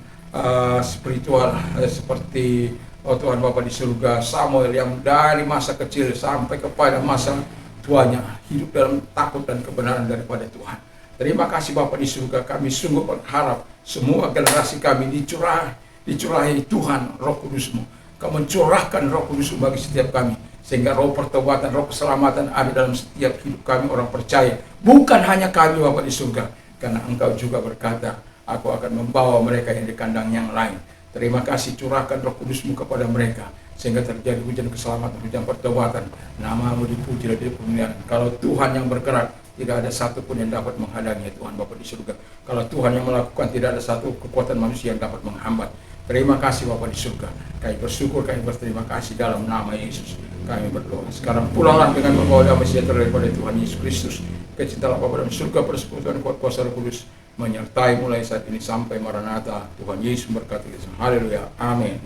Speaker 1: spiritual seperti Tuhan Bapa di surga, Samuel yang dari masa kecil sampai kepada masa tuanya hidup dalam takut dan kebenaran daripada Tuhan. Terima kasih Bapa di surga, kami sungguh berharap semua generasi kami dicurahi Tuhan Roh Kudus-Mu. Kau mencurahkan Roh Kudus-Mu bagi setiap kami, sehingga roh pertobatan, roh keselamatan ada dalam setiap hidup kami orang percaya. Bukan hanya kami Bapa di surga, karena Engkau juga berkata, aku akan membawa mereka yang di kandang yang lain. Terima kasih, curahkan Roh Kudus-Mu kepada mereka, sehingga terjadi hujan keselamatan, hujan pertobatan. Nama-Mu dipuji dan dipujian. Kalau Tuhan yang bergerak, tidak ada satupun yang dapat menghalangi Tuhan Bapa di surga. Kalau Tuhan yang melakukan, tidak ada satu kekuatan manusia yang dapat menghambat. Terima kasih Bapa di surga. Kami bersyukur, kami berterima kasih dalam nama Yesus. Kami berdoa. Sekarang pulanglah dengan membawa damai sejahtera daripada Tuhan Yesus Kristus, kecintaan Bapa dalam surga, persekutuan kuat kuasa Roh Kudus menyertai mulai saat ini sampai Maranatha. Tuhan Yesus berkati. Haleluya. Amin.